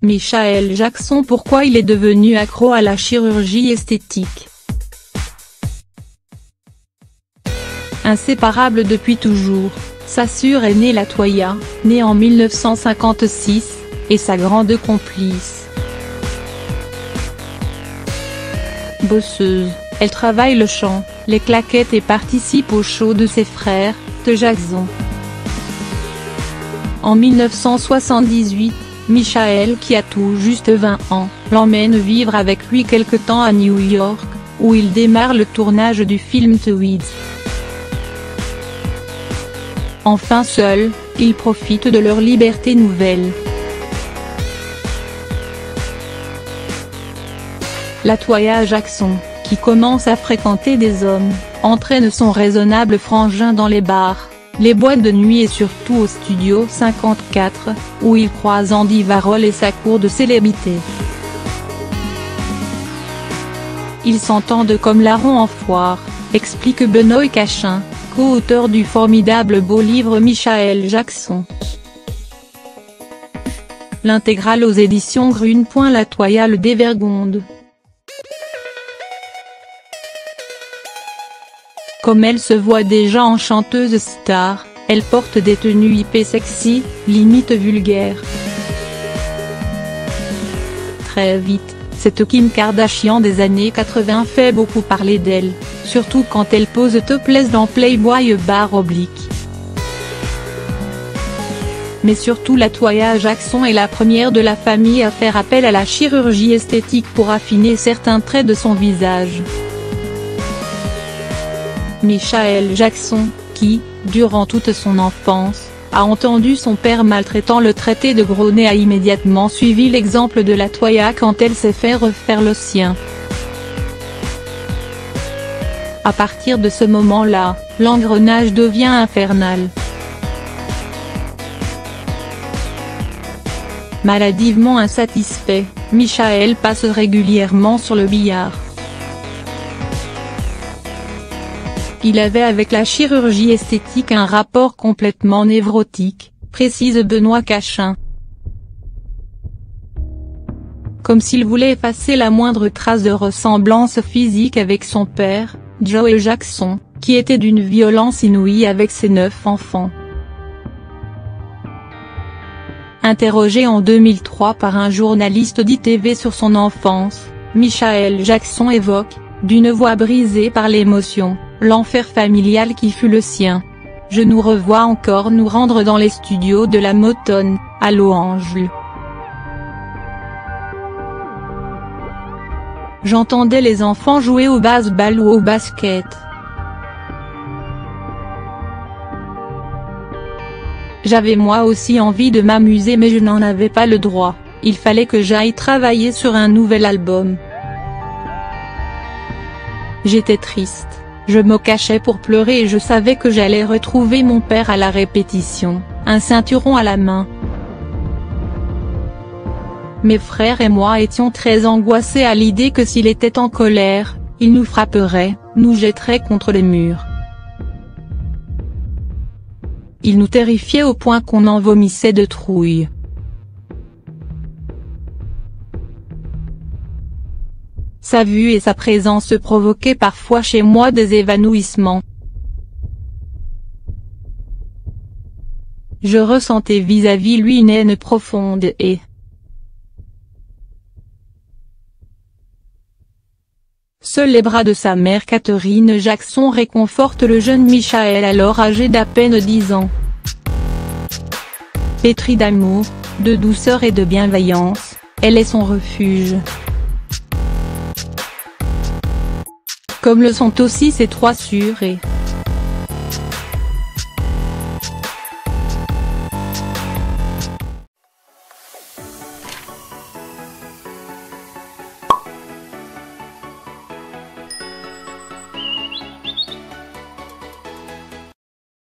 Michael Jackson. Pourquoi il est devenu accro à la chirurgie esthétique? Inséparable depuis toujours, sa sœur aînée Latoya, née en 1956, est sa grande complice. Bosseuse, elle travaille le chant, les claquettes et participe au show de ses frères, de Jackson. En 1978, Michael, qui a tout juste 20 ans, l'emmène vivre avec lui quelque temps à New York, où il démarre le tournage du film The Weeds. Enfin seul, ils profitent de leur liberté nouvelle. Latoya Jackson, qui commence à fréquenter des hommes, entraîne son raisonnable frangin dans les bars, les boîtes de nuit et surtout au Studio 54, où il croise Andy Warhol et sa cour de célébrités. Ils s'entendent comme larrons en foire, explique Benoît Cachin, co-auteur du formidable beau livre Michael Jackson. L'intégrale aux éditions Grune. Latoya le dévergonde. Comme elle se voit déjà en chanteuse star, elle porte des tenues hyper sexy, limite vulgaires. Très vite, cette Kim Kardashian des années 80 fait beaucoup parler d'elle, surtout quand elle pose topless dans Playboy Bar Oblique. Mais surtout Latoya Jackson est la première de la famille à faire appel à la chirurgie esthétique pour affiner certains traits de son visage. Michael Jackson, qui, durant toute son enfance, a entendu son père maltraitant le traiter de gros nez, a immédiatement suivi l'exemple de Latoya quand elle s'est fait refaire le sien. À partir de ce moment-là, l'engrenage devient infernal. Maladivement insatisfait, Michael passe régulièrement sur le billard. Il avait avec la chirurgie esthétique un rapport complètement névrotique, précise Benoît Cachin. Comme s'il voulait effacer la moindre trace de ressemblance physique avec son père, Joe Jackson, qui était d'une violence inouïe avec ses 9 enfants. Interrogé en 2003 par un journaliste d'ITV sur son enfance, Michael Jackson évoque, d'une voix brisée par l'émotion, l'enfer familial qui fut le sien. Je nous revois encore nous rendre dans les studios de la Motown, à Los Angeles. J'entendais les enfants jouer au baseball ou au basket. J'avais moi aussi envie de m'amuser mais je n'en avais pas le droit, il fallait que j'aille travailler sur un nouvel album. J'étais triste, je me cachais pour pleurer et je savais que j'allais retrouver mon père à la répétition, un ceinturon à la main. Mes frères et moi étions très angoissés à l'idée que s'il était en colère, il nous frapperait, nous jetterait contre les murs. Il nous terrifiait au point qu'on en vomissait de trouille. Sa vue et sa présence provoquaient parfois chez moi des évanouissements. Je ressentais vis-à-vis lui une haine profonde et seuls les bras de sa mère Catherine Jackson réconfortent le jeune Michael alors âgé d'à peine 10 ans. Pétrie d'amour, de douceur et de bienveillance, elle est son refuge. Comme le sont aussi ses 3 sœurs et